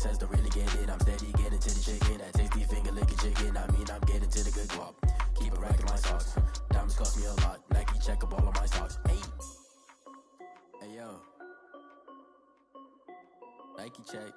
sense to really get it. I'm steady getting to the chicken. That tasty finger licking chicken. I mean, I'm getting to the good guap. Keep a rack in my socks. Diamonds cost me a lot. Nike check up all of my socks. Hey. Hey, yo. Nike check.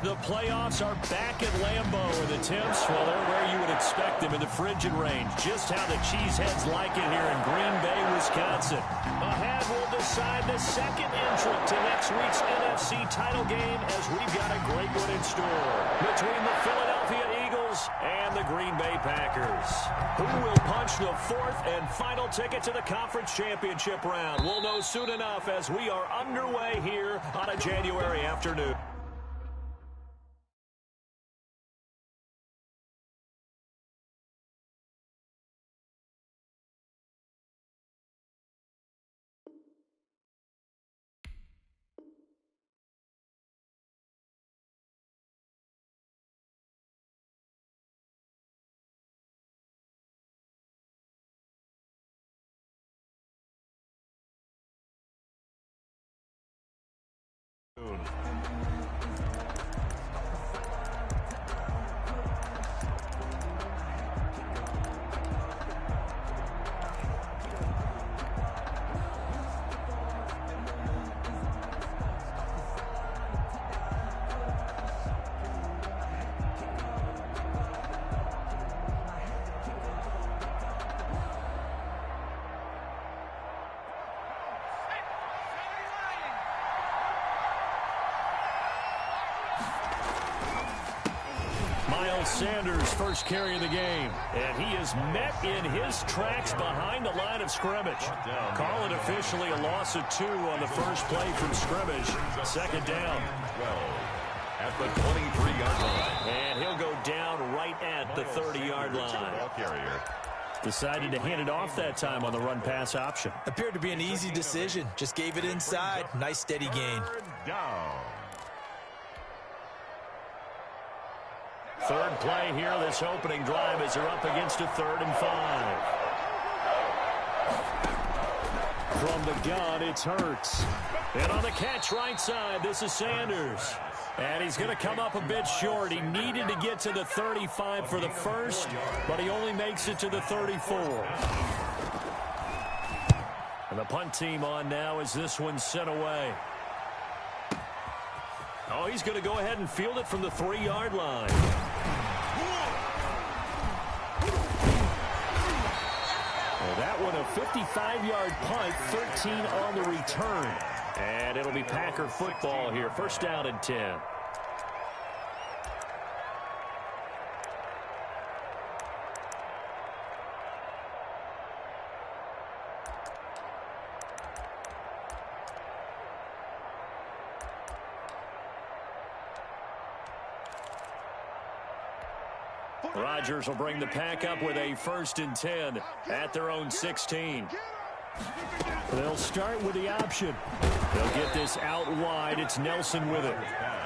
The playoffs are back at Lambeau, and the temps, well, they're where you would expect them in the frigid range. Just how the Cheeseheads like it here in Green Bay, Wisconsin. Ahead will decide the second entrant to next week's NFC title game, as we've got a great one in store between the Philadelphia Eagles and the Green Bay Packers. Who will punch the fourth and final ticket to the conference championship round? We'll know soon enough as we are underway here on a January afternoon. Sanders first carry of the game, and he is met in his tracks behind the line of scrimmage. Call it officially a loss of 2 on the first play from scrimmage. Second down. At the 23-yard line. And he'll go down right at the 30-yard line. Decided to hand it off that time on the run-pass option. Appeared to be an easy decision. Just gave it inside. Nice steady gain. Down. Third play here, this opening drive, as they're up against a 3rd and 5. From the gun, it's Hurts. And on the catch right side, this is Sanders. And he's going to come up a bit short. He needed to get to the 35 for the first, but he only makes it to the 34. And the punt team on now as this one's sent away. Oh, he's going to go ahead and field it from the 3-yard line. Well, that one a 55-yard punt, 13 on the return. And it'll be Packer football here. First down and 10. Rodgers will bring the Pack up with a 1st and 10 at their own 16. They'll start with the option. They'll get this out wide. It's Nelson with it.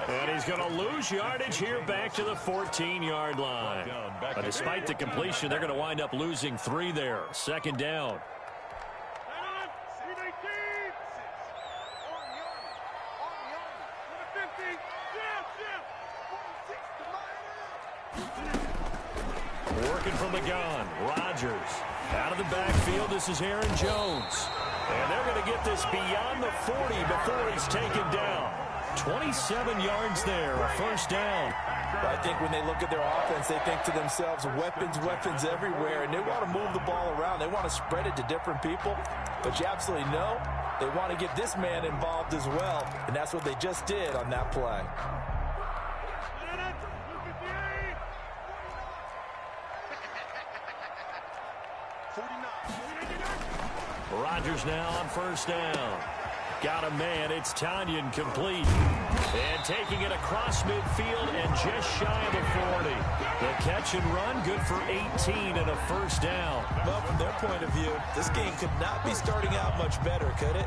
And he's going to lose yardage here back to the 14-yard line. But despite the completion, they're going to wind up losing 3 there. Second down. Working from the gun, Rodgers. Out of the backfield, this is Aaron Jones. And they're going to get this beyond the 40 before he's taken down. 27 yards there, a first down. I think when they look at their offense, they think to themselves, weapons, weapons everywhere, and they want to move the ball around. They want to spread it to different people, but you absolutely know they want to get this man involved as well, and that's what they just did on that play. Rodgers now on first down. Got a man. It's Tanyan complete. And taking it across midfield and just shy of the 40. The catch and run good for 18 and a first down. Well, from their point of view, this game could not be starting out much better, could it?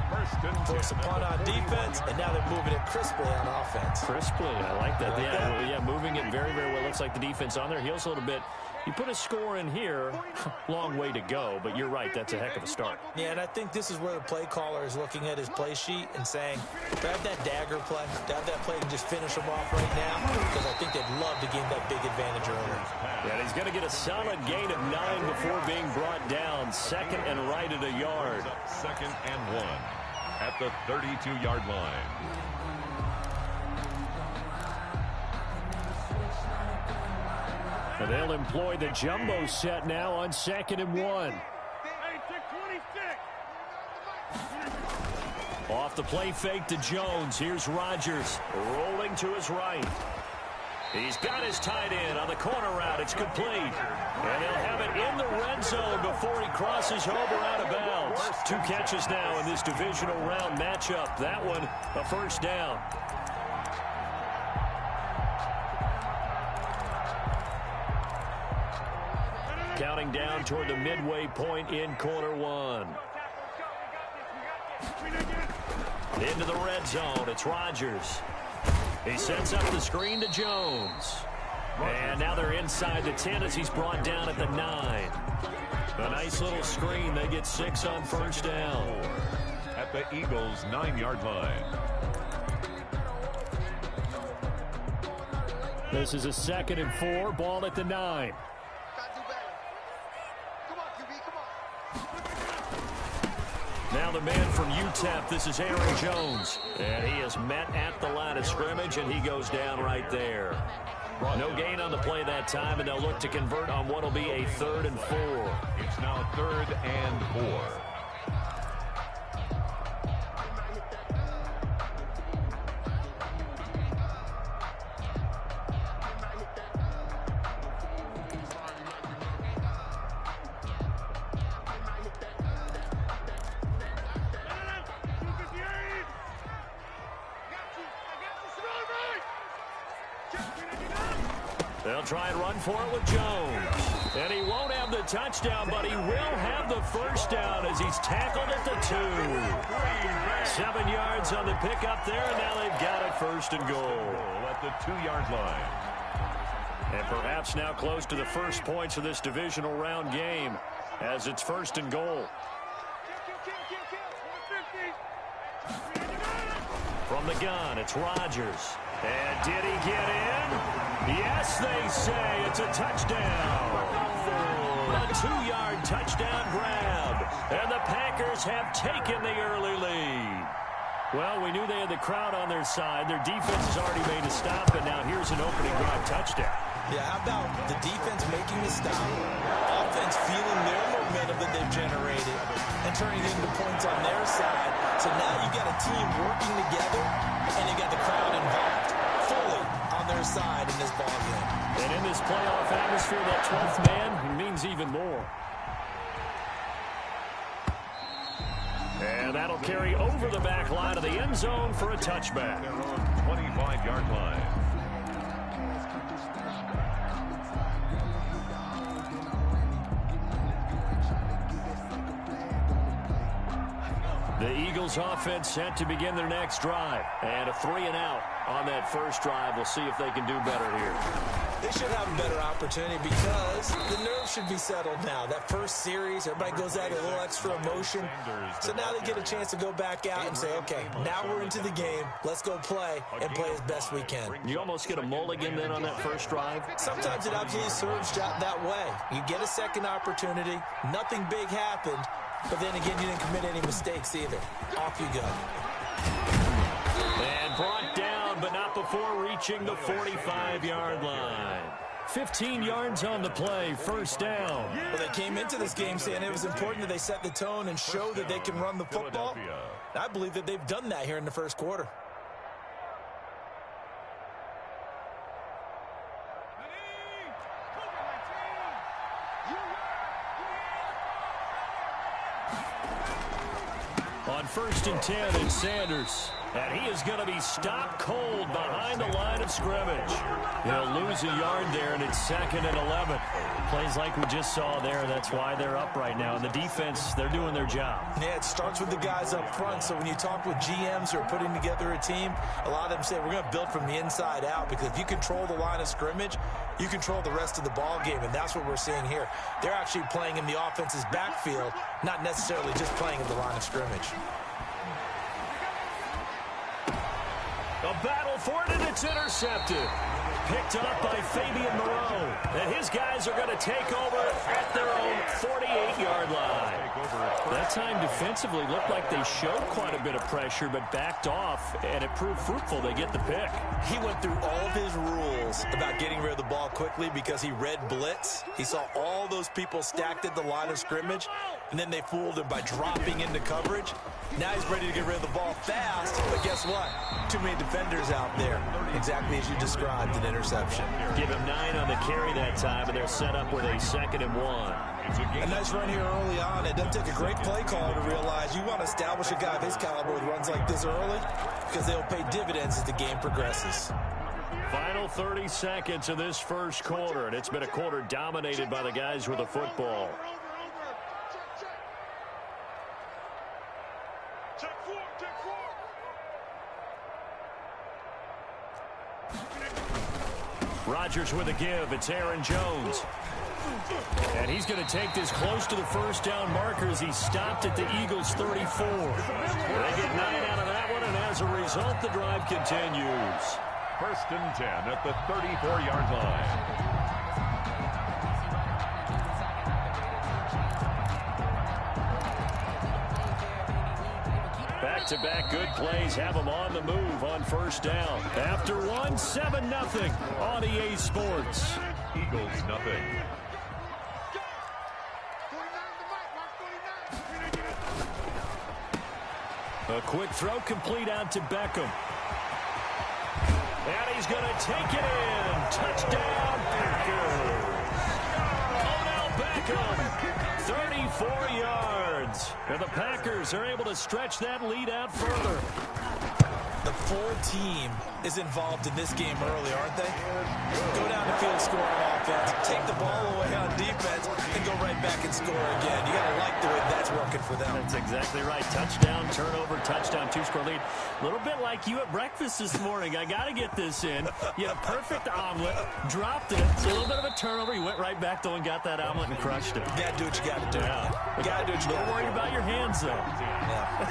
Force a punt on defense, and now they're moving it crisply on offense. Crisply, I like that. Yeah, moving it very, very well. Looks like the defense on their heels a little bit. You put a score in here, long way to go, but you're right, that's a heck of a start. Yeah, and I think this is where the play caller is looking at his play sheet and saying, grab that dagger play, grab that play and just finish them off right now, because I think they'd love to gain that big advantage early. Yeah, he's going to get a solid gain of 9 before being brought down. Second and right at a yard. Second and 1 at the 32-yard line. And they'll employ the jumbo set now on 2nd and 1. Off the play fake to Jones. Here's Rodgers rolling to his right. He's got his tight end on the corner route. It's complete. And he'll have it in the red zone before he crosses over out of bounds. 2 catches now in this divisional round matchup. That one, a first down. Counting down toward the midway point in quarter 1. Into the red zone. It's Rodgers. He sets up the screen to Jones. And now they're inside the 10 as he's brought down at the 9. A nice little screen. They get 6 on first down. At the Eagles' 9-yard line. This is a 2nd and 4. Ball at the 9. Now the man from UTEP, this is Aaron Jones. And he is met at the line of scrimmage, and he goes down right there. No gain on the play that time, and they'll look to convert on what will be a 3rd and 4. It's now 3rd and 4. They'll try and run for it with Jones. And he won't have the touchdown, but he will have the first down as he's tackled at the 2. 7 yards on the pickup there, and now they've got it 1st and goal. At the 2-yard line. And perhaps now close to the first points of this divisional round game as it's 1st and goal. From the gun, it's Rodgers. And did he get in? Yes, they say it's a touchdown. A 2-yard touchdown grab. And the Packers have taken the early lead. Well, we knew they had the crowd on their side. Their defense has already made a stop, and now here's an opening drive touchdown. Yeah, how about the defense making the stop, offense feeling their momentum that they've generated, and turning it into points on their side. So now you've got a team working together, and you've got the crowd involved fully on their side in this ballgame. And in this playoff atmosphere, that 12th man means even more. And that'll carry over the back line of the end zone for a touchback. 25-yard line. The Eagles offense set to begin their next drive. And a 3-and-out on that first drive. We'll see if they can do better here. They should have a better opportunity because the nerves should be settled now. That first series, everybody goes out with a little extra emotion. So now they get a chance to go back out and say, okay, now we're into the game. Let's go play and play as best we can. You almost get a mulligan then on that first drive? Sometimes it absolutely serves that way. You get a second opportunity. Nothing big happened. But then again, you didn't commit any mistakes either. Off you go. And brought down, but not before reaching the 45-yard line. 15 yards on the play, first down. Well, they came into this game saying it was important that they set the tone and show that they can run the football. I believe that they've done that here in the first quarter. On 1st and 10, it's Sanders. And he is going to be stopped cold behind the line of scrimmage. He'll lose a yard there, and it's 2nd and 11. Plays like we just saw there. That's why they're up right now. And the defense, they're doing their job. Yeah, it starts with the guys up front. So when you talk with GMs who are putting together a team, a lot of them say we're going to build from the inside out, because if you control the line of scrimmage, you control the rest of the ball game, and that's what we're seeing here. They're actually playing in the offense's backfield, not necessarily just playing in the line of scrimmage. A battle for it, and it's intercepted. Picked up by Fabian Moreau. And his guys are going to take over at their own 48-yard line. That time defensively looked like they showed quite a bit of pressure, but backed off, and it proved fruitful. They get the pick. He went through all of his rules about getting rid of the ball quickly because he read blitz. He saw all those people stacked at the line of scrimmage, and then they fooled him by dropping into coverage. Now he's ready to get rid of the ball fast, but guess what? Too many defenders out there. Exactly as you described, an interception. Give him 9 on the carry that time, and they're set up with a 2nd and 1. A nice run here early on. It doesn't take a great play caller to realize you want to establish a guy of his caliber with runs like this early, because they'll pay dividends as the game progresses. Final 30 seconds of this first quarter, and it's been a quarter dominated by the guys with the football. Rodgers with a give. It's Aaron Jones. And he's going to take this close to the first down marker as he stopped at the Eagles' 34. They get 9 out of that one, and as a result, the drive continues. 1st and 10 at the 34-yard line. Back-to-back good plays have them on the move on first down. After one, 7-0 on EA Sports. Eagles nothing. A quick throw complete out to Beckham. And he's going to take it in. Touchdown, Packers. Odell Beckham, 34 yards. And the Packers are able to stretch that lead out further. The full team is involved in this game early, aren't they? Go down the field, score on offense, take the ball away on defense, and go right back and score again. You got to like the way that's working for them. That's exactly right. Touchdown, turnover, touchdown, 2-score lead. A little bit like you at breakfast this morning. I got to get this in. You had a perfect omelet, dropped it. So a little bit of a turnover. You went right back, though, and got that omelet and crushed it. You got to do what you got to do. Yeah. You got to do what you got to do. Don't worry about your hands, though. Yeah.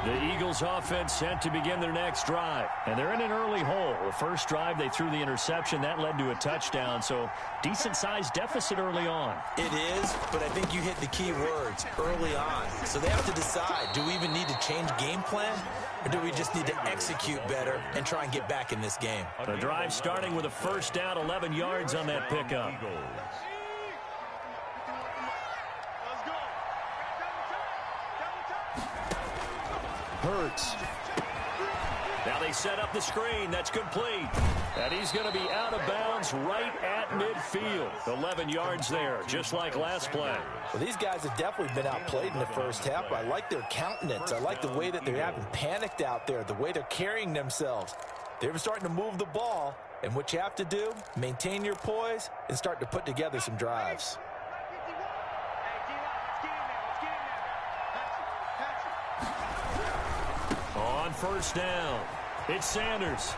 The Eagles offense set to begin their next drive. And they're in an early hole. The first drive, they threw the interception. That led to a touchdown. So decent-sized deficit early on. It is, but I think you hit the key words, early on. So they have to decide, do we even need to change game plan? Or do we just need to execute better and try and get back in this game? The drive starting with a first down, 11 yards on that pickup. Hurts. Now they set up the screen. That's complete. And he's going to be out of bounds right at midfield. 11 yards there, just like last play. Well, these guys have definitely been outplayed in the first half. I like their countenance. I like the way that they're having panicked out there, the way they're carrying themselves. They're starting to move the ball. And what you have to do, maintain your poise and start to put together some drives. On first down, it's Sanders.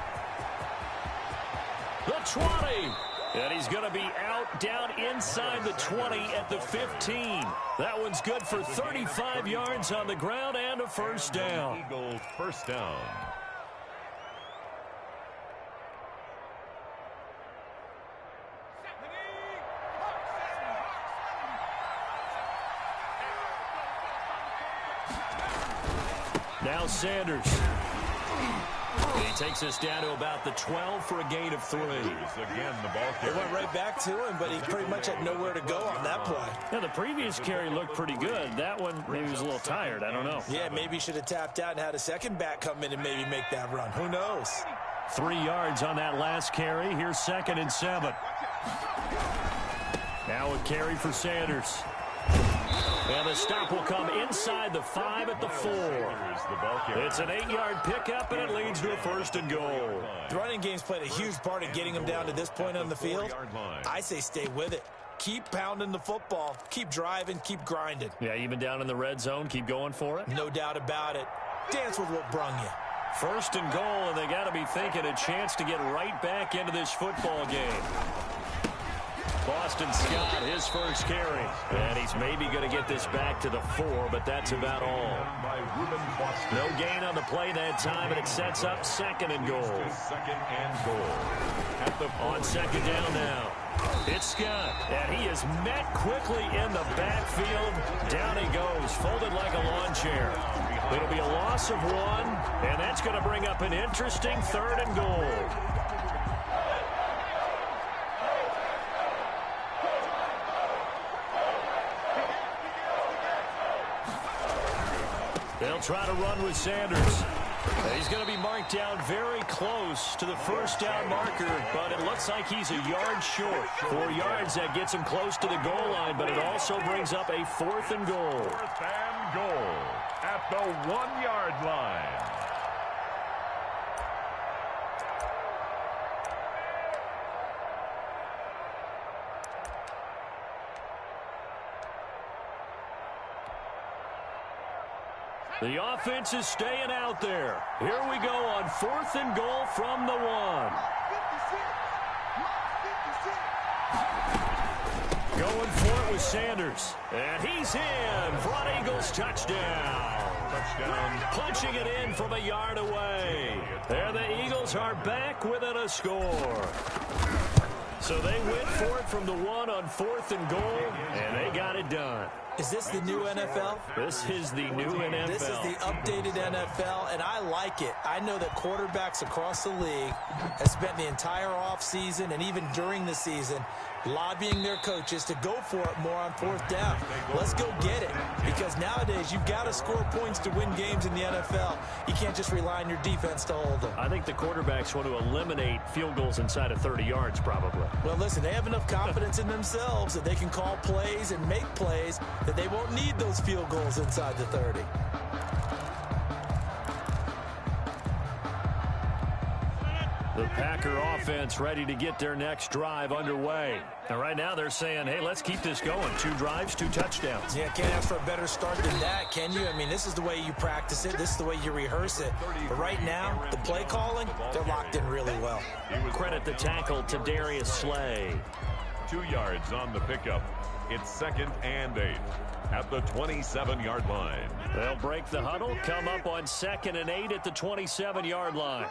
The 20. And he's going to be out down inside the 20 at the 15. That one's good for 35 yards on the ground and a first down. Eagles first down. Now Sanders. He takes us down to about the 12 for a gain of 3. Again, the ball They went right back to him, but he pretty much had nowhere to go on that play. Yeah, the previous carry looked pretty good. That one, maybe he was a little tired. I don't know. Yeah, maybe he should have tapped out and had a second back come in and maybe make that run. Who knows? 3 yards on that last carry. Here's 2nd and 7. Now a carry for Sanders. And the stop will come inside the 5 at the 4. It's an 8-yard pickup, and it leads to a 1st and goal. The running game's played a huge part in getting them down to this point on the field. I say stay with it. Keep pounding the football. Keep driving. Keep grinding. Yeah, even down in the red zone, keep going for it? No doubt about it. Dance with what brung you. 1st and goal, and they got to be thinking a chance to get right back into this football game. Boston Scott, his first carry. And he's maybe going to get this back to the 4, but that's about all. No gain on the play that time, and it sets up 2nd and goal. 2nd and goal. On 2nd down now. It's Scott, and he is met quickly in the backfield. Down he goes, folded like a lawn chair. It'll be a loss of 1, and that's going to bring up an interesting 3rd and goal. They'll try to run with Sanders. He's going to be marked down very close to the 1st down marker, but it looks like he's a yard short. 4 yards, that gets him close to the goal line, but it also brings up a 4th and goal. 4th and goal at the 1-yard line. The offense is staying out there. Here we go on 4th and goal from the 1. Going for it with Sanders. And he's in for an Eagles touchdown. Punching it in from a yard away. And the Eagles are back within a score. So they went for it from the 1 on 4th and goal, and they got it done. Is this the new NFL? This is the new NFL. This is the updated NFL, and I like it. I know that quarterbacks across the league have spent the entire offseason and even during the season lobbying their coaches to go for it more on 4th down. Let's go get it, because nowadays you've got to score points to win games in the NFL. You can't just rely on your defense to hold them. I think the quarterbacks want to eliminate field goals inside of 30 yards probably. Well, listen, they have enough confidence in themselves that they can call plays and make plays that they won't need those field goals inside the 30. The Packer offense ready to get their next drive underway. And right now they're saying, hey, let's keep this going. 2 drives, 2 touchdowns. Yeah, can't ask for a better start than that, can you? I mean, this is the way you practice it. This is the way you rehearse it. But right now, the play calling, they're locked in really well. Credit the tackle to Darius Slay. 2 yards on the pickup. It's 2nd and 8 at the 27-yard line. They'll break the huddle, come up on 2nd and 8 at the 27-yard line.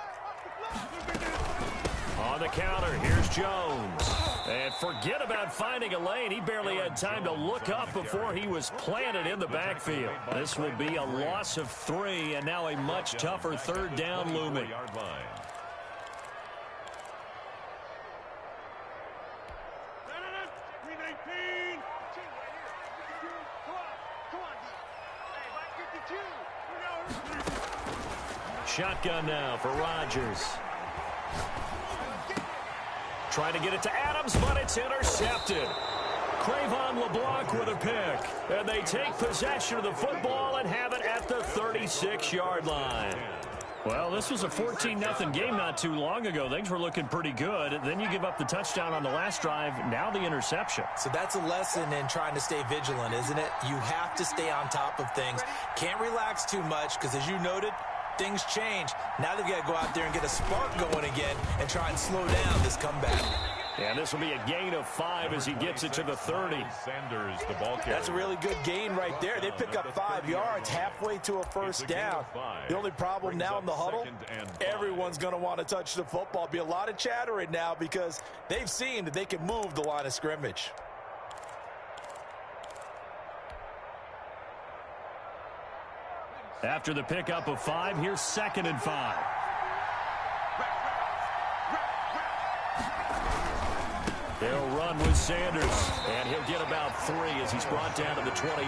On the counter, here's Jones. And forget about finding a lane. He barely had time to look up before he was planted in the backfield. This will be a loss of 3, and now a much tougher 3rd down looming. Shotgun now for Rodgers. Trying to get it to Adams, but it's intercepted. Cre'Von LeBlanc with a pick. And they take possession of the football and have it at the 36-yard line. Well, this was a 14-0 game not too long ago. Things were looking pretty good. Then you give up the touchdown on the last drive. Now the interception. So that's a lesson in trying to stay vigilant, isn't it? You have to stay on top of things. Can't relax too much because, as you noted, things change. Now they've got to go out there and get a spark going again and try and slow down this comeback. And this will be a gain of 5 as he gets it to the 30. Sanders, the ball carrier. That's a really good gain right there. They pick up 5 yards halfway to a 1st down. The only problem now in the huddle, everyone's going to want to touch the football. Be a lot of chattering now because they've seen that they can move the line of scrimmage. After the pickup of 5, here's 2nd and 5. They'll run with Sanders, and he'll get about 3 as he's brought down to the 28.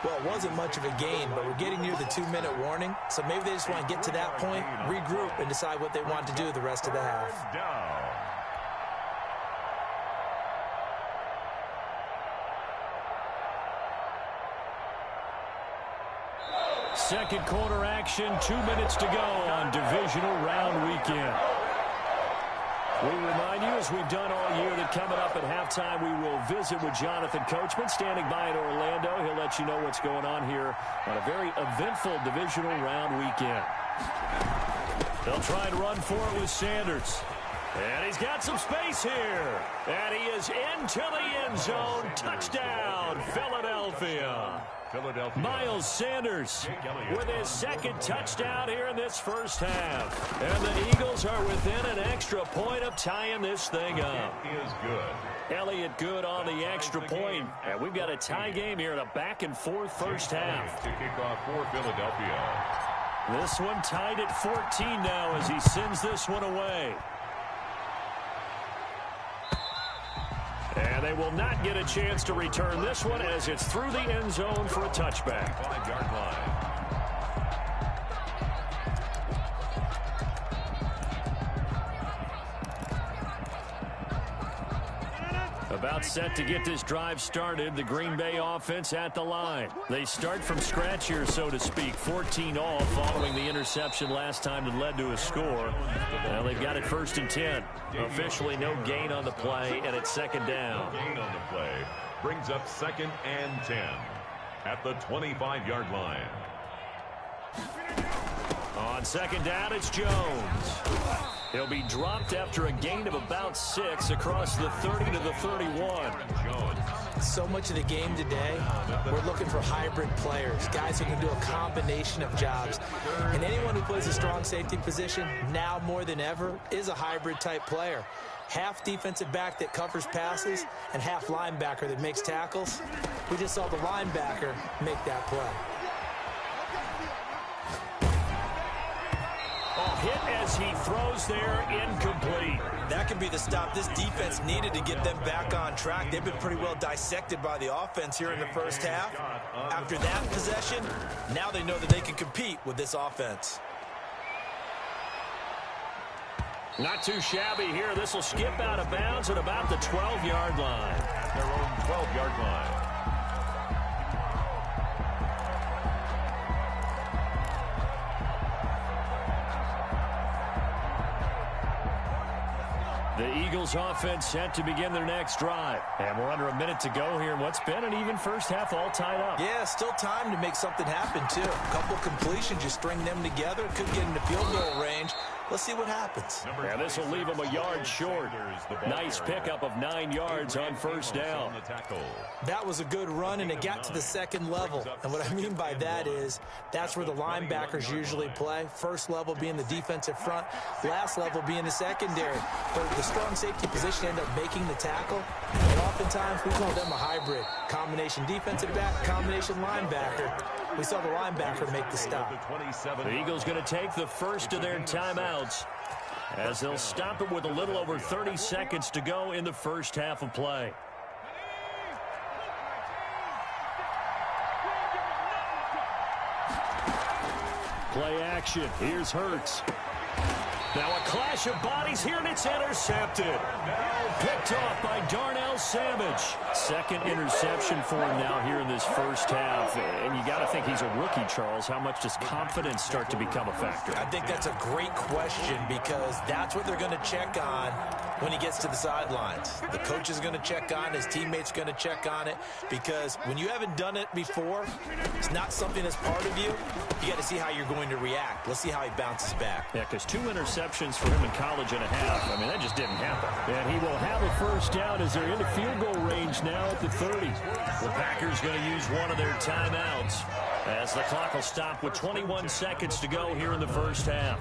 Well, it wasn't much of a gain, but we're getting near the 2-minute warning, so maybe they just want to get to that point, regroup, and decide what they want to do the rest of the half. Down. Second quarter action, 2 minutes to go on divisional round weekend. We remind you, as we've done all year, that coming up at halftime, we will visit with Jonathan Coachman, standing by in Orlando. He'll let you know what's going on here on a very eventful divisional round weekend. They'll try and run for it with Sanders. And he's got some space here. And he is into the end zone. Touchdown, Philadelphia. Miles Sanders with his second touchdown here in this first half. And the Eagles are within an extra point of tying this thing up. It is good. Elliott good on the extra point. And we've got a tie game here in a back-and-forth first half. To kick off for Philadelphia. This one tied at 14 now as he sends this one away. And they will not get a chance to return this one as it's through the end zone for a touchback. 5-yard line. About set to get this drive started, the Green Bay offense at the line. They start from scratch here, so to speak. 14 all following the interception last time that led to a score. Now they've got it 1st and 10. Officially no gain on the play, and it's second down. Gain on the play brings up 2nd and 10 at the 25-yard line. On second down, it's Jones. He'll be dropped after a gain of about 6 across the 30 to the 31. So much of the game today, we're looking for hybrid players, guys who can do a combination of jobs. And anyone who plays a strong safety position, now more than ever, is a hybrid type player. Half defensive back that covers passes and half linebacker that makes tackles. We just saw the linebacker make that play. Hit as he throws there, incomplete. That could be the stop this defense needed to get them back on track. They've been pretty well dissected by the offense here in the first half. After that possession, now they know that they can compete with this offense. Not too shabby here. This will skip out of bounds at about the 12-yard line. Their own 12-yard line. The Eagles offense set to begin their next drive. And we're under a minute to go here in what's been an even first half, all tied up. Yeah, still time to make something happen, too. A couple completions, you string them together, could get into field goal range. Let's see what happens. And this will leave them a yard short. Nice pickup of 9 yards on first down. That was a good run, and it got to the second level. And what I mean by that is that's where the linebackers usually play. First level being the defensive front, last level being the secondary. But the strong safety position ended up making the tackle. And oftentimes we call them a hybrid. Combination defensive back, combination linebacker. We saw the linebacker make the stop. The Eagles going to take the first of their timeouts as they'll stop it with a little over 30 seconds to go in the first half of play. Play action. Here's Hurts. Now a clash of bodies here, and it's intercepted. Picked off by Darnell Savage. Second interception for him now here in this first half. And you got to think he's a rookie, Charles. How much does confidence start to become a factor? I think that's a great question because that's what they're going to check on when he gets to the sidelines. The coach is going to check on it. His teammates going to check on it because when you haven't done it before, it's not something that's part of you. You got to see how you're going to react. Let's see how he bounces back. Yeah, because 2 interceptions for him in college and a half. I mean, that just didn't happen. And he will have a first down as they're into field goal range now at the 30. The Packers going to use one of their timeouts as the clock will stop with 21 seconds to go here in the first half.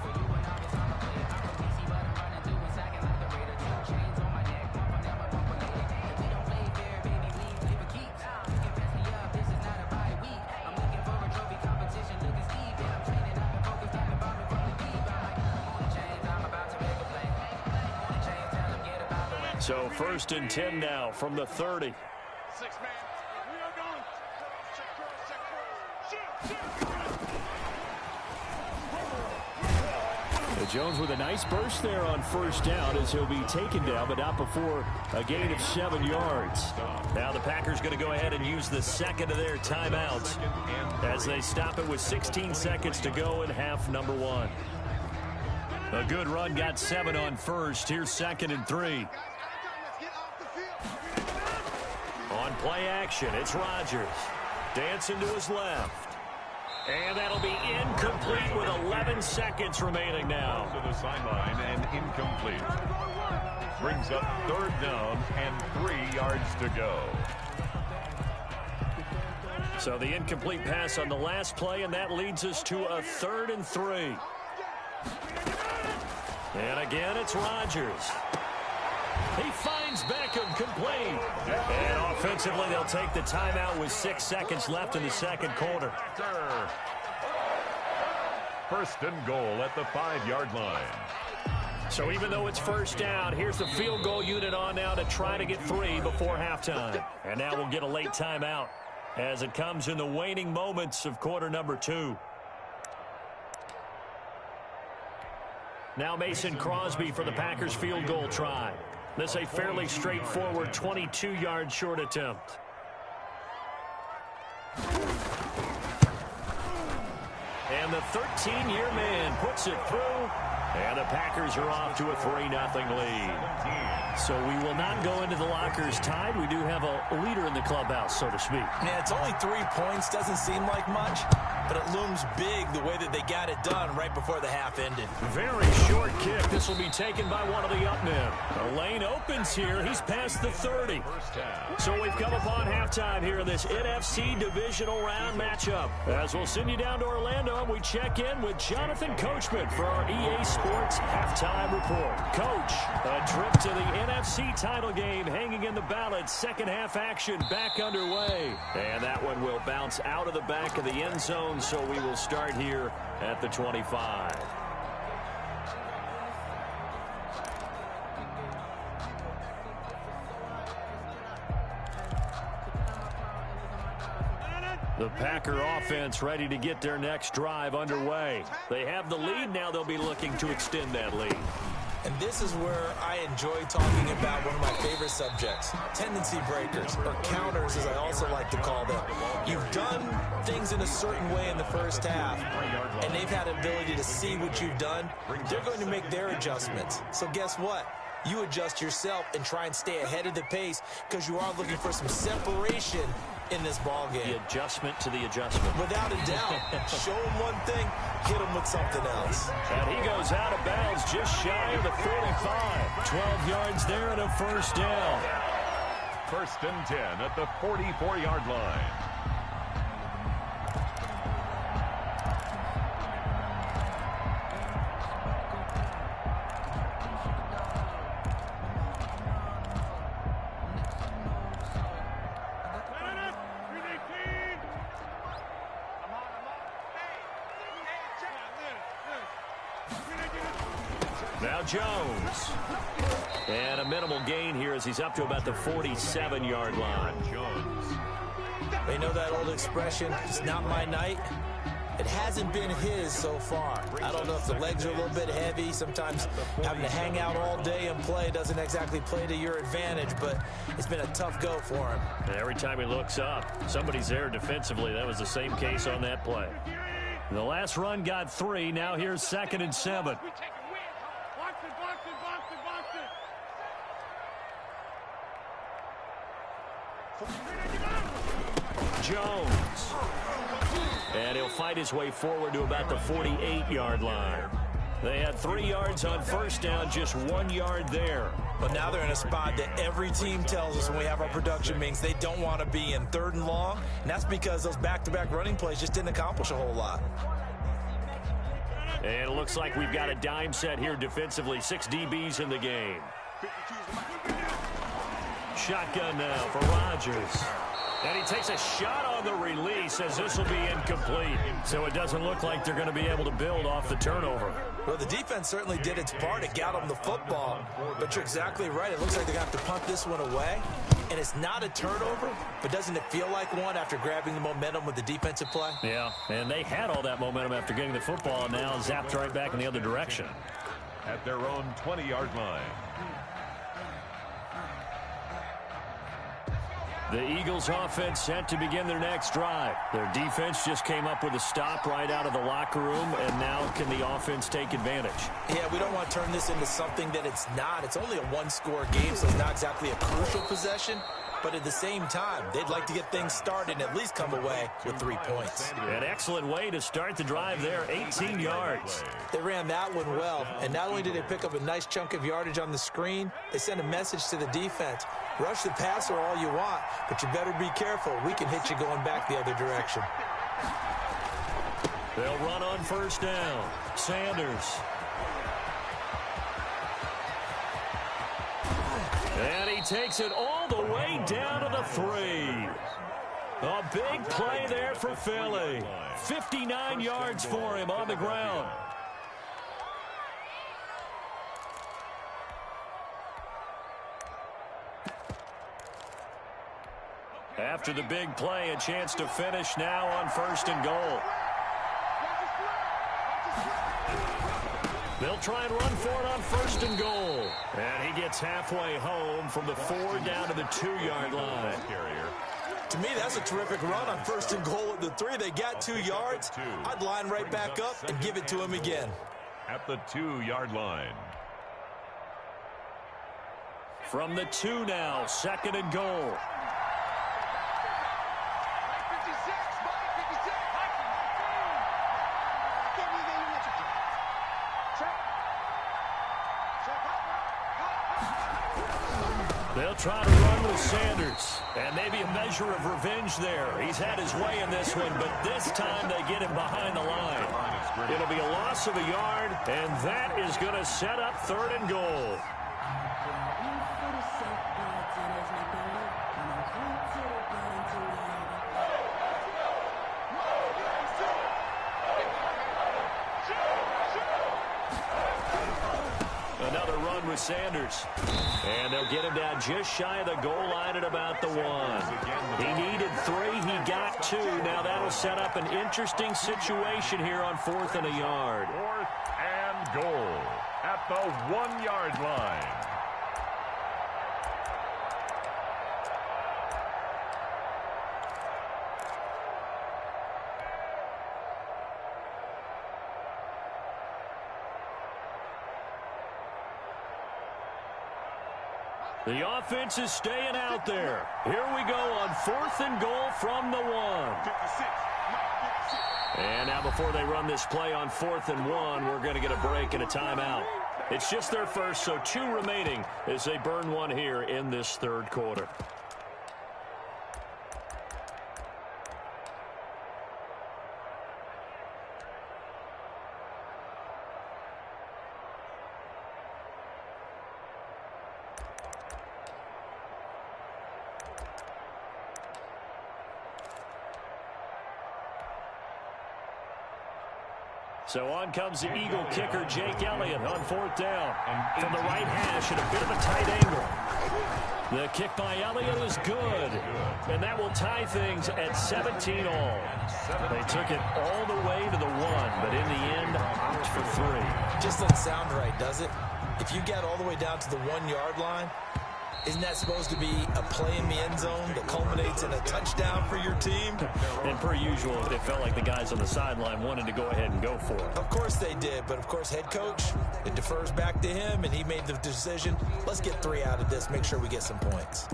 So 1st and 10 now from the 30. Jones with a nice burst there on first down as he'll be taken down, but not before a gain of 7 yards. Now the Packers going to go ahead and use the second of their timeouts as they stop it with 16 seconds to go in half number 1. A good run, got 7 on first. Here's 2nd and 3. On play action, it's Rodgers. Dancing to his left. And that'll be incomplete with 11 seconds remaining now. To the sideline and incomplete. Brings up 3rd down and 3 yards to go. So the incomplete pass on the last play, and that leads us to a 3rd and 3. And again, it's Rodgers. He finds Beckham complete. And offensively, they'll take the timeout with 6 seconds left in the second quarter. 1st and goal at the 5-yard line. So even though it's first down, here's the field goal unit on now to try to get 3 before halftime. And now we'll get a late timeout as it comes in the waning moments of quarter number 2. Now Mason Crosby for the Packers field goal try. This is a fairly straightforward 22-yard short attempt. And the 13-year man puts it through. And the Packers are off to a 3-0 lead. So we will not go into the lockers tied. We do have a leader in the clubhouse, so to speak. Yeah, it's only 3 points. Doesn't seem like much, but it looms big the way that they got it done right before the half ended. Very short kick. This will be taken by one of the up men. The lane opens here. He's past the 30. So we've come upon halftime here in this NFC divisional round matchup. As we'll send you down to Orlando, and we check in with Jonathan Coachman for our EA Sports halftime report. Coach, a trip to the NFC title game hanging in the balance. Second half action back underway. And that one will bounce out of the back of the end zone, so we will start here at the 25. The Packer offense ready to get their next drive underway. They have the lead. Now they'll be looking to extend that lead. And this is where I enjoy talking about one of my favorite subjects, tendency breakers, or counters as I also like to call them. You've done things in a certain way in the first half, and they've had an ability to see what you've done. They're going to make their adjustments. So guess what? You adjust yourself and try and stay ahead of the pace because you are looking for some separation in this ball game. The adjustment to the adjustment. Without a doubt. Show him one thing, hit him with something else. And he goes out of bounds just shy of the 45. 12 yards there and a first down. 1st and 10 at the 44-yard line. Now Jones. And a minimal gain here as he's up to about the 47-yard line. They know that old expression, it's not my night. It hasn't been his so far. I don't know if the legs are a little bit heavy. Sometimes having to hang out all day and play doesn't exactly play to your advantage, but it's been a tough go for him. And every time he looks up, somebody's there defensively. That was the same case on that play. The last run got 3. Now here's 2nd and 7. Jones. And he'll fight his way forward to about the 48-yard line. They had 3 yards on first down, just 1 yard there. But now they're in a spot that every team tells us when we have our production meetings they don't want to be in 3rd and long. And that's because those back-to-back running plays just didn't accomplish a whole lot. And it looks like we've got a dime set here defensively. 6 DBs in the game. Shotgun now for Rodgers. And he takes a shot on the release as this will be incomplete. So it doesn't look like they're going to be able to build off the turnover. Well, the defense certainly did its part. It got them the football. But you're exactly right. It looks like they're going to have to punt this one away. And it's not a turnover, but doesn't it feel like one after grabbing the momentum with the defensive play? Yeah, and they had all that momentum after getting the football, and now zapped right back in the other direction. At their own 20-yard line. The Eagles offense set to begin their next drive. Their defense just came up with a stop right out of the locker room, and now can the offense take advantage? Yeah, we don't want to turn this into something that it's not. It's only a one-score game, so it's not exactly a crucial possession. But at the same time, they'd like to get things started and at least come away with 3 points. An excellent way to start the drive there, 18 yards. They ran that one well, and not only did they pick up a nice chunk of yardage on the screen, they sent a message to the defense. Rush the passer all you want, but you better be careful. We can hit you going back the other direction. They'll run on first down. Sanders. And he takes it all the way down to the 3. A big play there for Philly. 59 yards for him on the ground. After the big play, a chance to finish now on first and goal. They'll try and run for it on first and goal. And he gets halfway home from the 4 down to the 2-yard line. To me, that's a terrific run on first and goal at the 3. They got 2 yards. I'd line right back up and give it to him again. At the 2-yard line. From the 2 now, second and goal. They'll try to run with Sanders, and maybe a measure of revenge there. He's had his way in this one, but this time they get him behind the line. It'll be a loss of a yard, and that is going to set up third and goal. Another run with Sanders. And they'll get him down just shy of the goal line at about the 1. He needed 3. He got 2. Now that'll set up an interesting situation here on 4th and a yard. 4th and goal at the 1-yard line. The offense is staying out there. Here we go on 4th and goal from the 1. And now before they run this play on 4th and 1, we're going to get a break and a timeout. It's just their first, so 2 remaining as they burn one here in this third quarter. So on comes the Eagle kicker, Jake Elliott, on 4th down. From the right hash at a bit of a tight angle. The kick by Elliott is good. And that will tie things at 17 all. They took it all the way to the 1, but in the end, opt for 3. Just doesn't sound right, does it? If you get all the way down to the 1-yard line, isn't that supposed to be a play in the end zone that culminates in a touchdown for your team? And per usual, it felt like the guys on the sideline wanted to go ahead and go for it. Of course they did, but of course head coach, it defers back to him, and he made the decision. Let's get 3 out of this, make sure we get some points.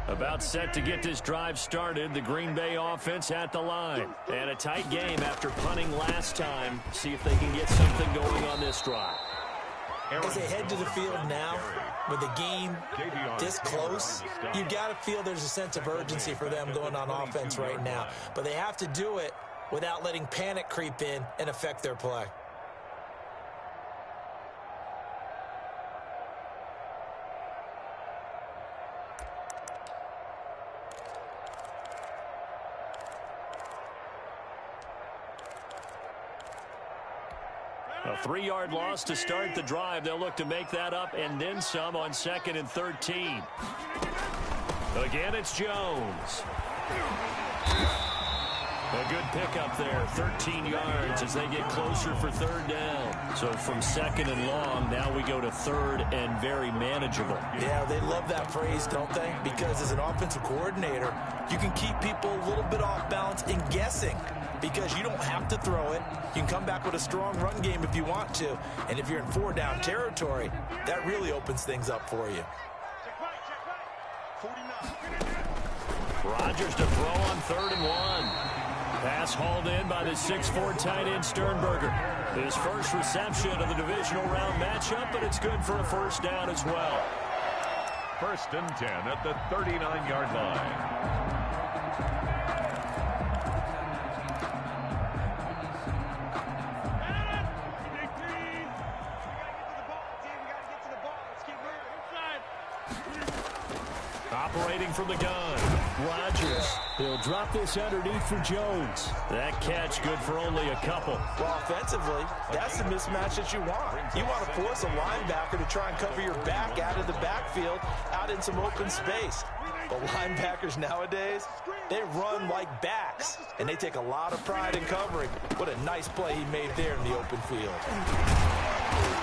About set to get this drive started, the Green Bay offense at the line. And a tight game after punting last time. See if they can get something going on this drive. As they head to the field now, with the game this close, you've got to feel there's a sense of urgency for them going on offense right now. But they have to do it without letting panic creep in and affect their play. A 3-yard loss to start the drive. They'll look to make that up and then some on 2nd and 13. Again, it's Jones. A good pickup there, 13 yards as they get closer for 3rd down. So from 2nd and long, now we go to 3rd and very manageable. Yeah, they love that phrase, don't they? Because as an offensive coordinator, you can keep people a little bit off balance and guessing because you don't have to throw it. You can come back with a strong run game if you want to. And if you're in 4-down territory, that really opens things up for you. Rodgers to throw on 3rd and 1. Pass hauled in by the 6'4" tight end Sternberger. His first reception of the divisional round matchup, but it's good for a 1st down as well. 1st and 10 at the 39-yard line. Operating from the gun, Rodgers. He'll drop this underneath for Jones. That catch good for only a couple. Well, offensively, that's the mismatch that you want. You want to force a linebacker to try and cover your back out of the backfield, out in some open space. But linebackers nowadays, they run like backs, and they take a lot of pride in covering. What a nice play he made there in the open field.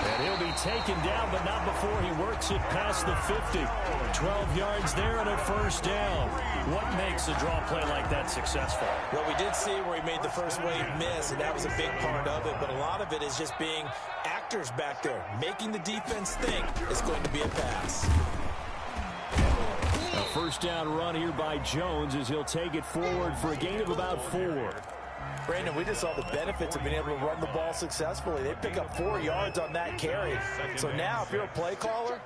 And he'll be taken down, but not before he works it past the 50. 12 yards there and a 1st down. What makes a draw play like that successful? Well, we did see where he made the first wave miss, and that was a big part of it. But a lot of it is just being actors back there, making the defense think it's going to be a pass. A 1st down run here by Jones as he'll take it forward for a gain of about 4. Brandon, we just saw the benefits of being able to run the ball successfully. They pick up 4 yards on that carry. So now if you're a play caller,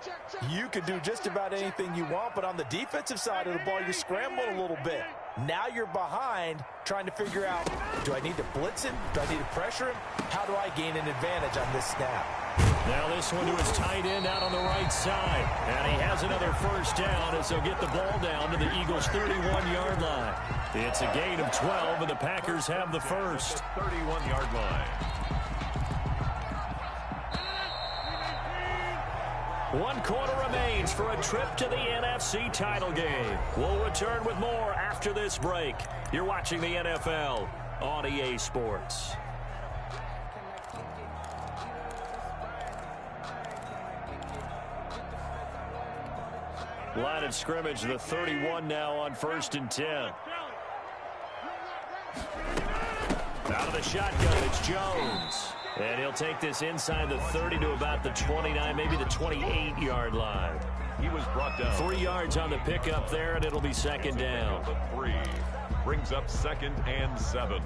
you can do just about anything you want. But on the defensive side of the ball, you scramble a little bit. Now you're behind trying to figure out, do I need to blitz him? Do I need to pressure him? How do I gain an advantage on this snap? Now this one to his tight end out on the right side. And he has another 1st down as they'll get the ball down to the Eagles' 31-yard line. It's a gain of 12, and the Packers have the first. 31-yard line. 1 quarter remains for a trip to the NFC title game. We'll return with more after this break. You're watching the NFL on EA Sports. Line of scrimmage, the 31 now on 1st and 10. Out of the shotgun, it's Jones. And he'll take this inside the 30 to about the 29, maybe the 28-yard line. He was brought down. 3 yards on the pickup there, and it'll be 2nd down. 3 brings up 2nd and 7.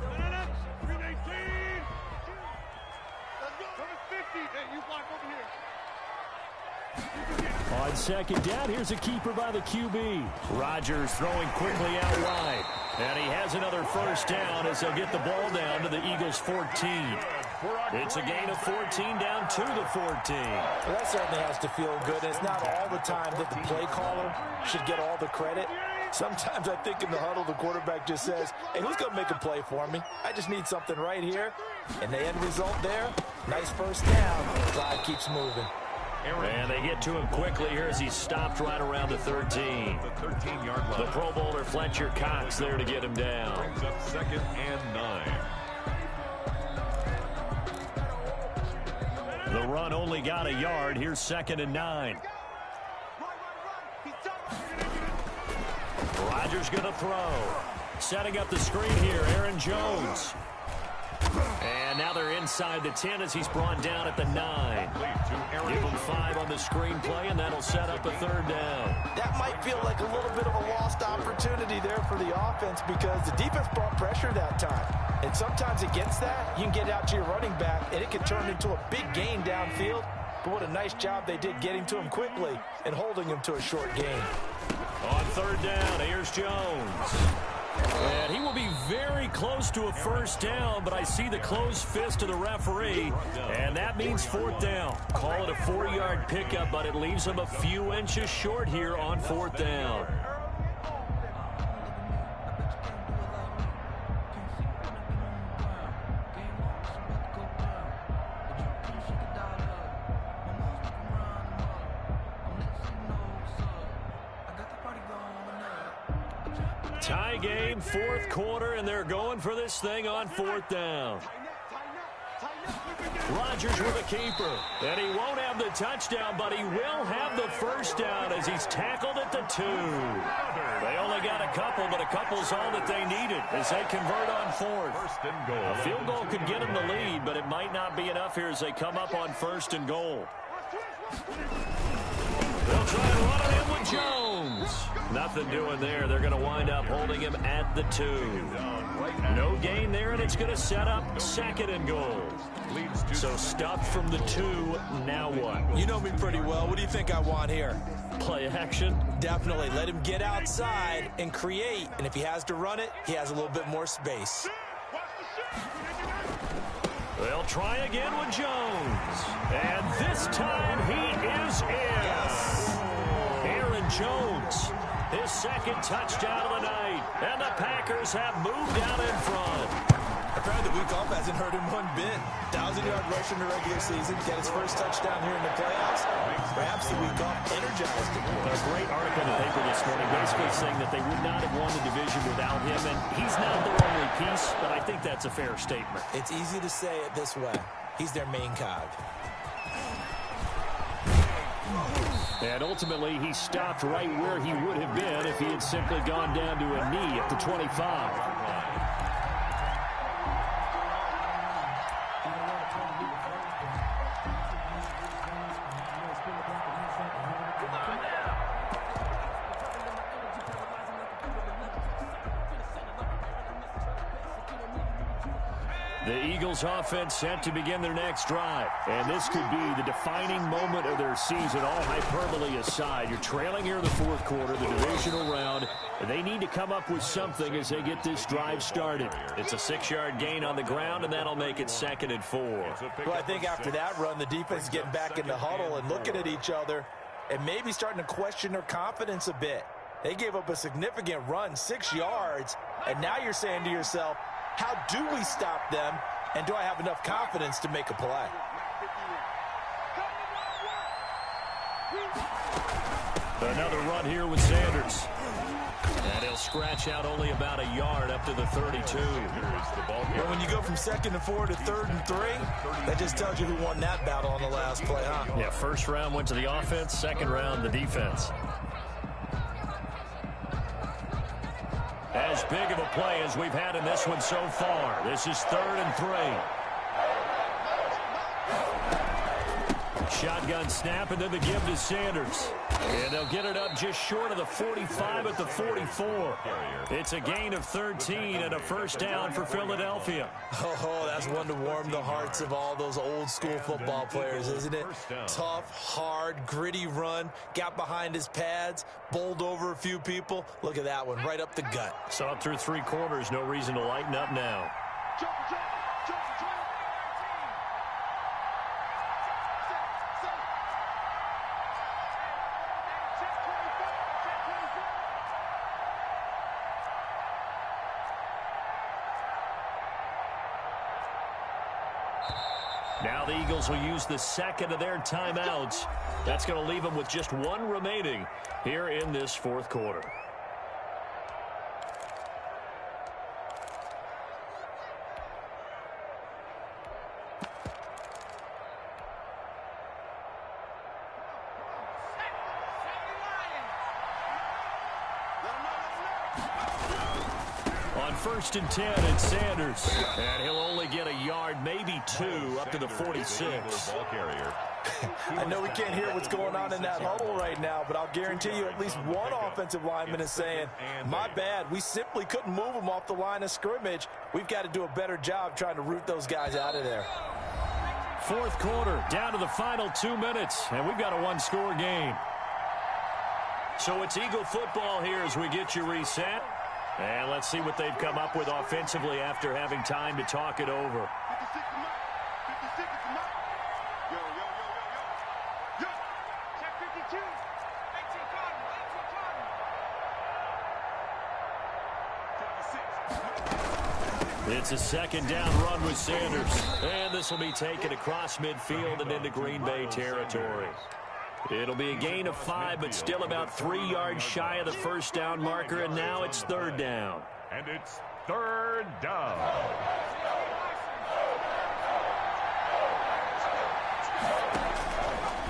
On 2nd down, here's a keeper by the QB. Rodgers throwing quickly out wide. And he has another 1st down as they'll get the ball down to the Eagles' 14. It's a gain of 14 down to the 14. Well, that certainly has to feel good. It's not all the time that the play caller should get all the credit. Sometimes I think in the huddle, the quarterback just says, hey, who's going to make a play for me? I just need something right here. And the end result there, nice 1st down. Drive keeps moving. And they get to him quickly here as he's stopped right around the 13. The 13-yard line. The Pro Bowler Fletcher Cox there to get him down. Brings up 2nd and 9. The run only got a yard. Here's 2nd and 9. Rodgers going to throw. Setting up the screen here, Aaron Jones. And now they're inside the 10 as he's brought down at the 9. Give him 5 on the screen play, and that'll set up a 3rd down. That might feel like a little bit of a lost opportunity there for the offense because the defense brought pressure that time. And sometimes against that, you can get out to your running back, and it can turn into a big gain downfield. But what a nice job they did getting to him quickly and holding him to a short gain. On 3rd down, here's Jones. And he will be very close to a 1st down, but I see the closed fist of the referee, and that means 4th down. Call it a 4-yard pickup, but it leaves him a few inches short here on 4th down. Tie game, fourth quarter, and they're going for this thing on fourth down. Rodgers with a keeper, and he won't have the touchdown, but he will have the first down as he's tackled at the 2. They only got a couple, but a couple's all that they needed as they convert on fourth. First and goal. A field goal could get them the lead, but it might not be enough here as they come up on first and goal. They'll try and run it in with Jones. Nothing doing there. They're going to wind up holding him at the 2. No gain there, and it's going to set up second and goal. So stuffed from the 2. Now what? You know me pretty well. What do you think I want here? Play action? Definitely. Let him get outside and create. And if he has to run it, he has a little bit more space. They'll try again with Jones. And this time he is in. Aaron Jones, his second touchdown of the night. And the Packers have moved out in front. Apparently the week off hasn't hurt him one bit. 1,000-yard rush in the regular season. Get his first touchdown here in the playoffs. Perhaps the week off energized him. A great article in the paper this morning basically saying that they would not have won the division without him. And he's not their only piece, but I think that's a fair statement. It's easy to say it this way. He's their main cog. And ultimately, he stopped right where he would have been if he had simply gone down to a knee at the 25. The Eagles offense set to begin their next drive. And this could be the defining moment of their season, all hyperbole aside. You're trailing here in the fourth quarter, the divisional round. And they need to come up with something as they get this drive started. It's a 6-yard gain on the ground, and that'll make it 2nd and 4. Well, I think after that run, the defense is getting back in the huddle and looking at each other and maybe starting to question their confidence a bit. They gave up a significant run, 6 yards, and now you're saying to yourself, how do we stop them, and do I have enough confidence to make a play? Another run here with Sanders. And he'll scratch out only about a yard up to the 32. Well, when you go from 2nd and 4 to 3rd and 3, that just tells you who won that battle on the last play, huh? Yeah, first round went to the offense, second round the defense. As big of a play as we've had in this one so far. This is 3rd and 3. Shotgun snap, and then the give to Sanders. And they'll get it up just short of the 45 at the 44. It's a gain of 13 and a first down for Philadelphia. Oh, that's one to warm the hearts of all those old school football players, isn't it? Tough, hard, gritty run. Got behind his pads, bowled over a few people. Look at that one, right up the gut. So up through 3 quarters, no reason to lighten up now. Now the Eagles will use the second of their timeouts. That's going to leave them with just 1 remaining here in this fourth quarter. On 1st and 10, it's Sanders. And he'll only get a yard, maybe 2, up to the 46. I know we can't hear what's going on in that huddle right now, but I'll guarantee you at least one offensive lineman is saying, my bad, we simply couldn't move them off the line of scrimmage. We've got to do a better job trying to root those guys out of there. Fourth quarter, down to the final 2 minutes, and we've got a 1-score game. So it's Eagle football here as we get you reset. And let's see what they've come up with offensively after having time to talk it over. It's a 2nd down run with Sanders. And this will be taken across midfield and into Green Bay territory. It'll be a gain of 5, but still about 3 yards shy of the first down marker, and now it's third down. And it's third down.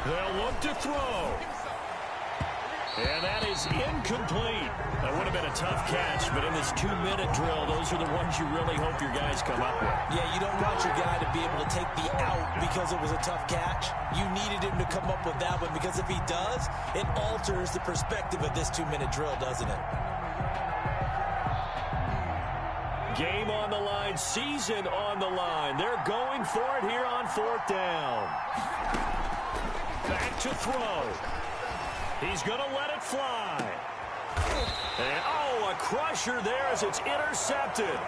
They'll look to throw. And that is incomplete. That would have been a tough catch, but in this 2-minute drill, those are the ones you really hope your guys come up with. Yeah, you don't want your guy to be able to take the out because it was a tough catch. You needed him to come up with that one, because if he does, it alters the perspective of this 2-minute drill, doesn't it? Game on the line, season on the line. They're going for it here on fourth down. Back to throw. He's going to let it fly. And, a crusher there as it's intercepted.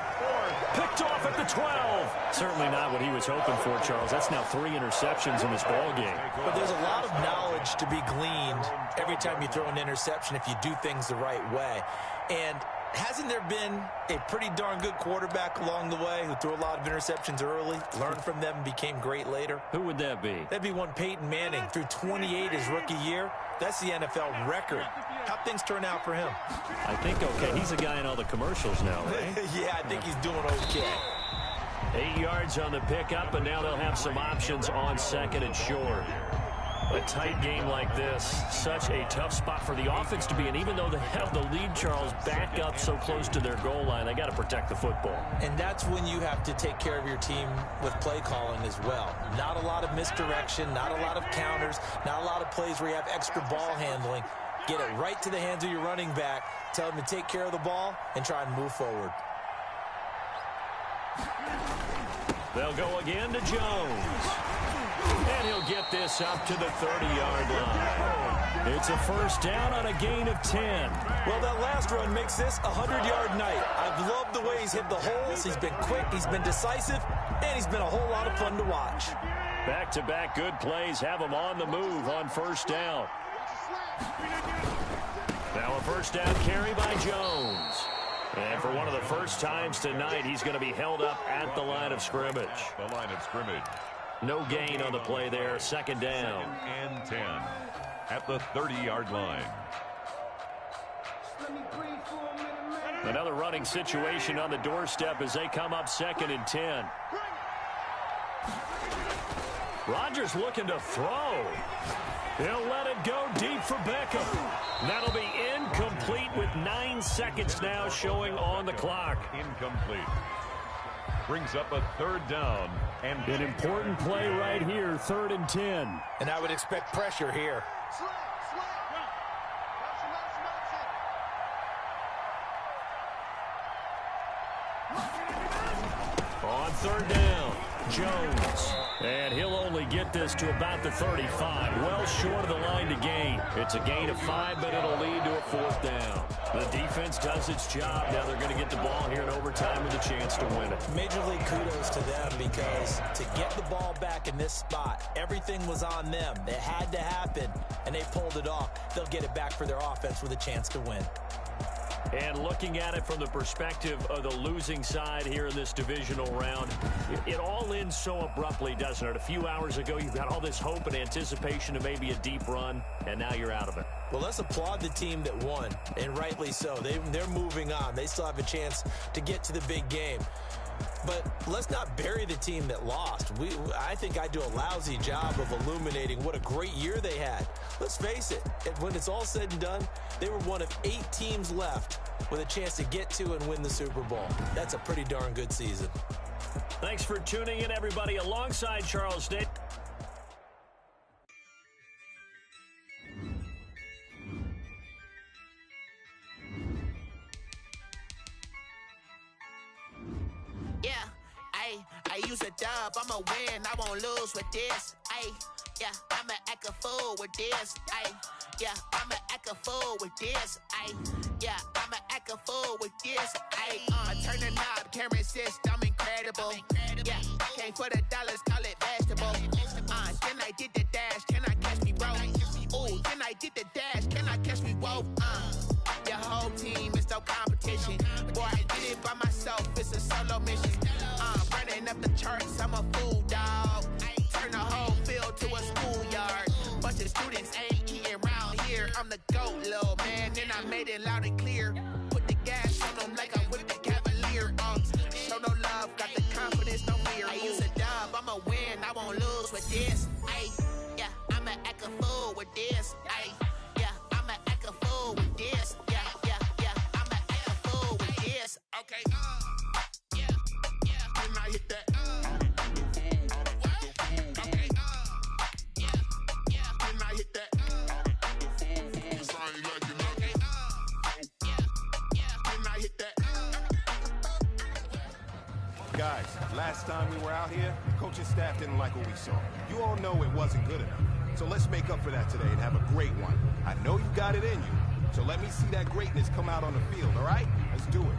Picked off at the 12. Certainly not what he was hoping for, Charles. That's now 3 interceptions in this ball game. But there's a lot of knowledge to be gleaned every time you throw an interception if you do things the right way. And hasn't there been a pretty darn good quarterback along the way who threw a lot of interceptions early, learned from them, became great later? Who would that be? That'd be one Peyton Manning. Threw 28 his rookie year. That's the NFL record. How'd things turn out for him? I think okay. He's a guy in all the commercials now, right? Yeah, I think he's doing okay. 8 yards on the pickup, and now they'll have some options on second and short. A tight game like this, such a tough spot for the offense to be in. Even though they have the lead, Charles, back up so close to their goal line, they got to protect the football. And that's when you have to take care of your team with play calling as well. Not a lot of misdirection, not a lot of counters, not a lot of plays where you have extra ball handling. Get it right to the hands of your running back, tell him to take care of the ball, and try and move forward. They'll go again to Jones. And he'll get this up to the 30-yard line. It's a first down on a gain of 10. Well, that last run makes this a 100-yard night. I've loved the way he's hit the holes. He's been quick, he's been decisive, and he's been a whole lot of fun to watch. Back-to-back good plays have him on the move on first down. Now a first down carry by Jones. And for one of the first times tonight, he's going to be held up at the line of scrimmage. The line of scrimmage. No gain on the play there. Second down. And 10 at the 30-yard line. Another running situation on the doorstep as they come up second and 10. Rodgers looking to throw. He'll let it go deep for Beckham. That'll be incomplete with 9 seconds now showing on the clock. Incomplete. Brings up a third down. And an important play right here, 3rd and 10. And I would expect pressure here. On 3rd down, Jones. And he'll only get this to about the 35. Well short of the line to gain. It's a gain of 5, but it'll lead to a 4th down. The defense does its job. Now they're going to get the ball here in overtime with a chance to win it. Major league kudos to them, because to get the ball back in this spot, everything was on them. It had to happen, and they pulled it off. They'll get it back for their offense with a chance to win. And looking at it from the perspective of the losing side here in this divisional round, it all ends so abruptly, doesn't it? A few hours ago, you've got all this hope and anticipation of maybe a deep run, and now you're out of it. Well, let's applaud the team that won, and rightly so. They're moving on. They still have a chance to get to the big game. But let's not bury the team that lost. I think I do a lousy job of illuminating what a great year they had. Let's face it, when it's all said and done, they were one of 8 teams left with a chance to get to and win the Super Bowl. That's a pretty darn good season. Thanks for tuning in, everybody. Alongside Charles Day. I use a dub, I'ma win, I won't lose with this. Yeah, I'ma act a fool with this. Yeah, I'ma act a fool with this. Yeah, I'ma act a fool with this. I turn the knob, can't resist, I'm incredible. Yeah, came for the dollars, call it vegetable. Then I did the dash, can I catch me, bro? Ooh, then I did the dash, can I catch me, whoa? Your whole team is no competition. Boy, I did it by myself, it's a solo mission. Running up the charts, I'm a fool, dog. Turn the whole field to a schoolyard. Bunch of students ain't I'm the GOAT, little man, and I made it loud and clear. Put the gas on them like I'm with the Cavalier. Show no love, got the confidence, no fear. I use a dub, I'ma win, I won't lose with this. Ay, yeah, I'ma act a fool with this. Ay, yeah, I'ma act a fool with this. Yeah, yeah, yeah, I'ma act a fool with this. Okay, yeah, yeah, can I hit that? Okay, yeah, yeah, can I hit that? Guys, last time we were out here, coaching staff didn't like what we saw. You all know it wasn't good enough. So let's make up for that today and have a great one. I know you got it in you. So let me see that greatness come out on the field, all right? Let's do it.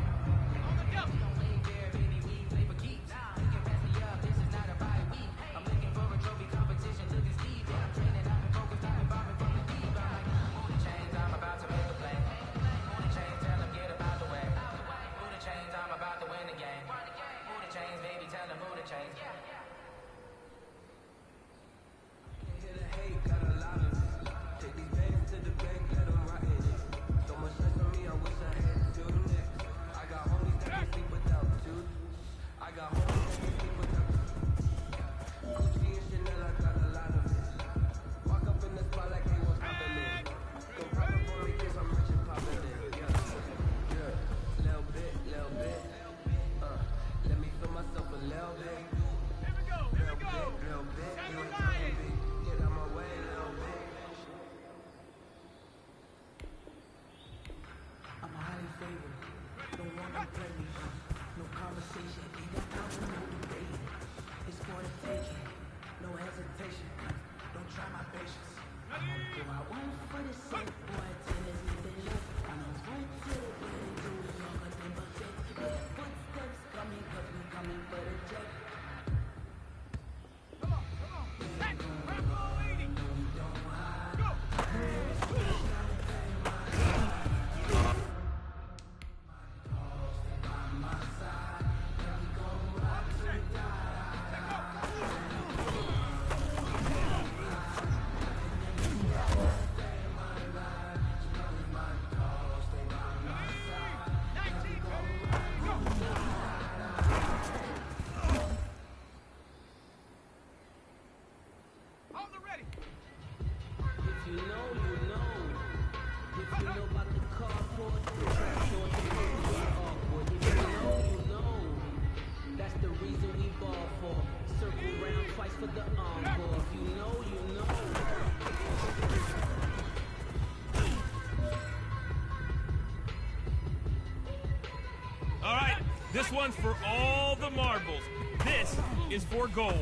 This one's for all the marbles. This is for gold.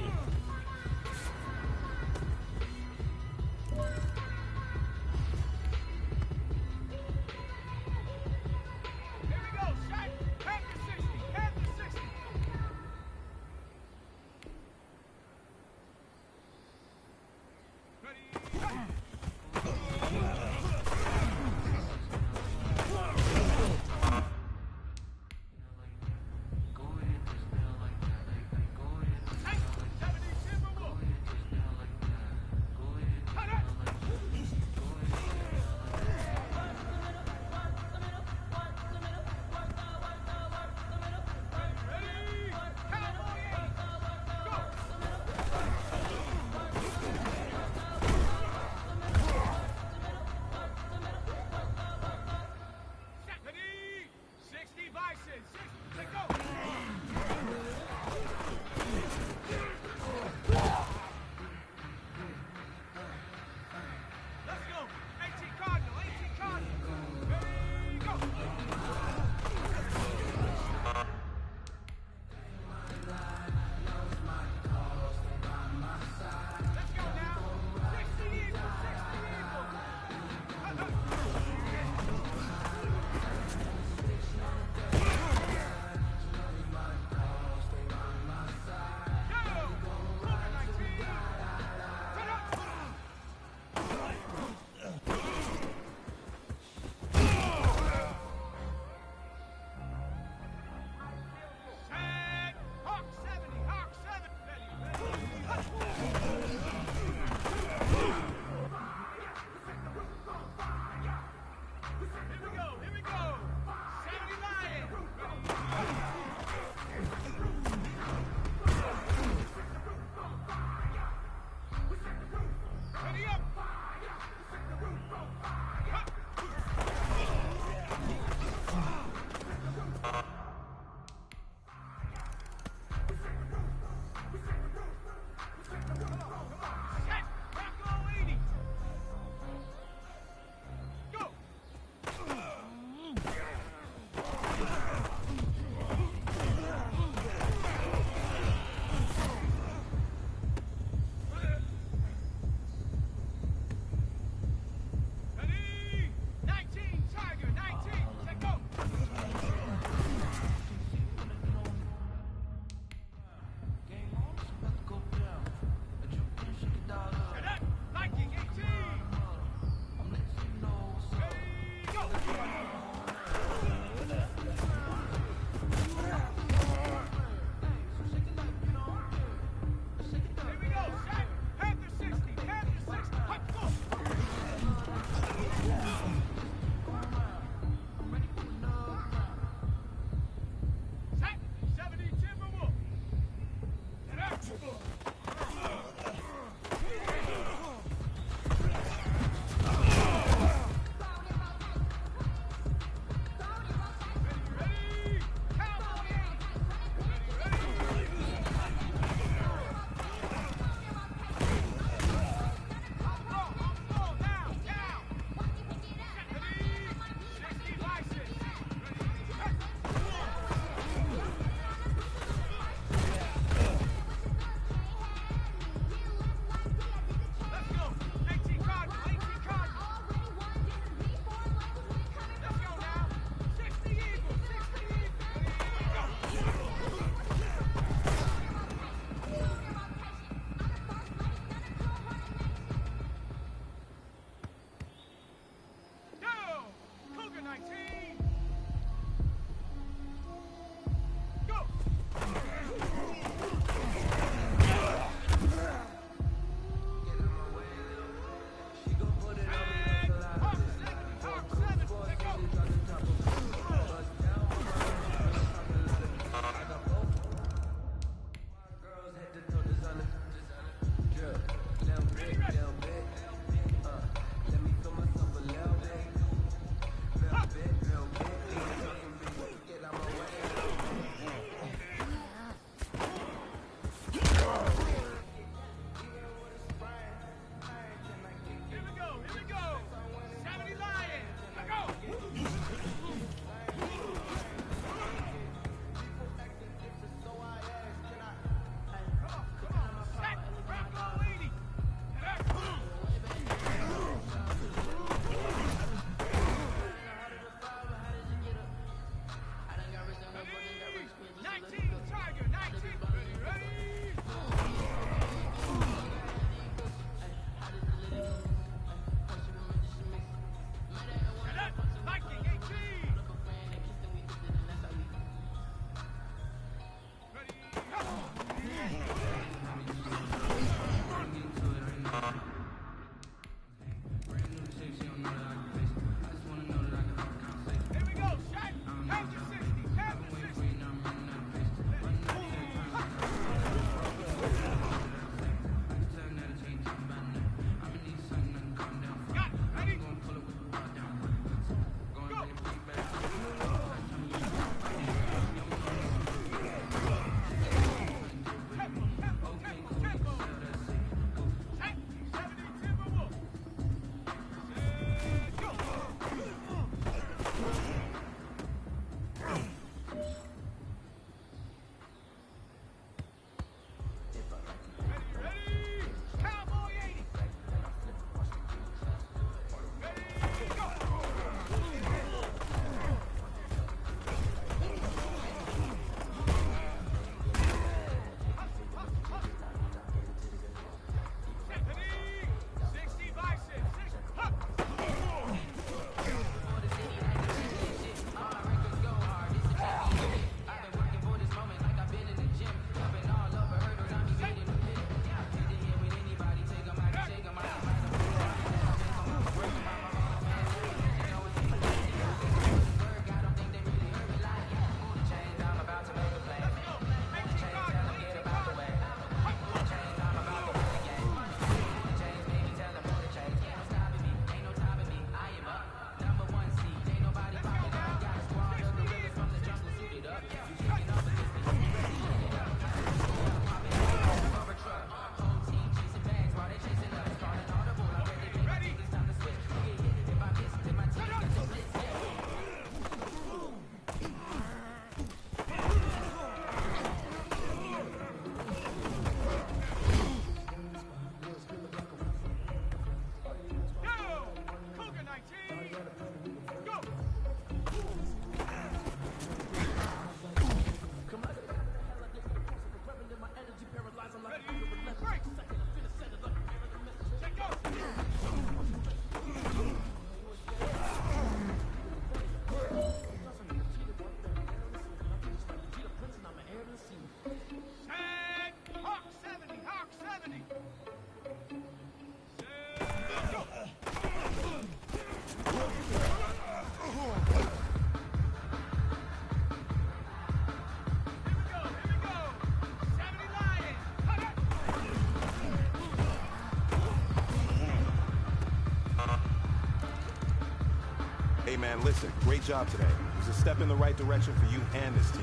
Hey, man, listen, great job today. It was a step in the right direction for you and this team.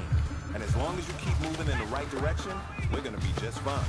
And as long as you keep moving in the right direction, we're going to be just fine.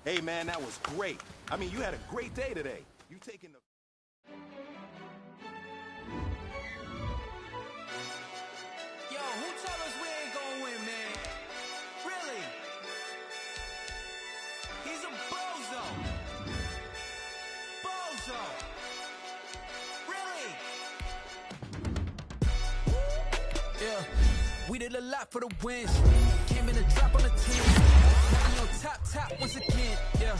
Hey, man, that was great. I mean, you had a great day today. You taking the... Yo, who told us we ain't gonna win, man? Really? He's a bozo. Bozo. Really? Yeah, we did a lot for the wins. Came in a drop on the team. Now we on top once again. Yeah.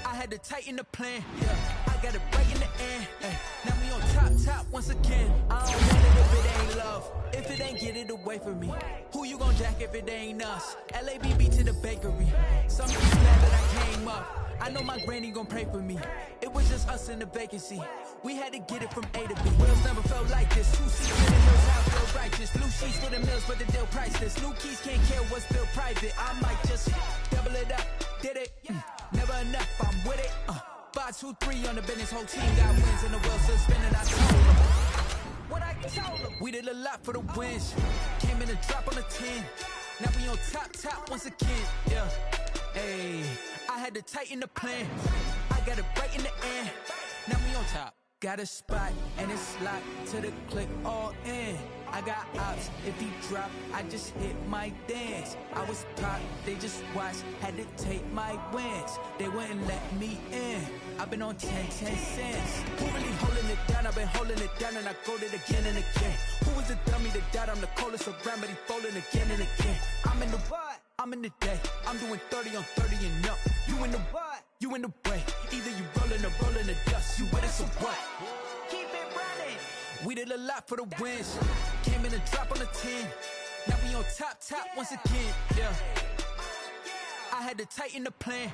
I had to tighten the plan. Yeah, I got it right in the end. Now we on top once again. I don't want it if it ain't love. If it ain't, get it away from me. Who you gon' jack if it ain't us? LABB to the bakery. Some niggas glad that I came up. I know my granny gon' pray for me. It was just us in the vacancy. We had to get it from A to B. Wheels never felt like this. 2 seats in the hills, how feel righteous. Blue sheets for the mills, but the deal priceless. New keys can't care what's still private. I might just double it up. Did it? Never enough, I'm with it. 5, 2, 3 on the business. Whole team got wins and the wheels still spinning. I told them what I told them. We did a lot for the wins. Came in a drop on the 10. Now we on top once again. Yeah. Hey, I had to tighten the plan. I got it right in the end. Now we on top. Got a spot and it's locked to the click all in. I got ops, if he drop, I just hit my dance. I was pop, they just watched, had to take my wins. They wouldn't let me in. I've been on 10 cents. Who really holding it down? I've been holding it down and I go it again and again. Who was the dummy that died? I'm the coldest around, but he folding again and again. I'm in the what? I'm in the day. I'm doing 30 on 30 and up. You in the what? You in the way. Either you rolling or rolling the dust. You with us or what? Keep it running. We did a lot for the wins. Came in a drop on the 10. Now we on top once again. Yeah. I had to tighten the plan.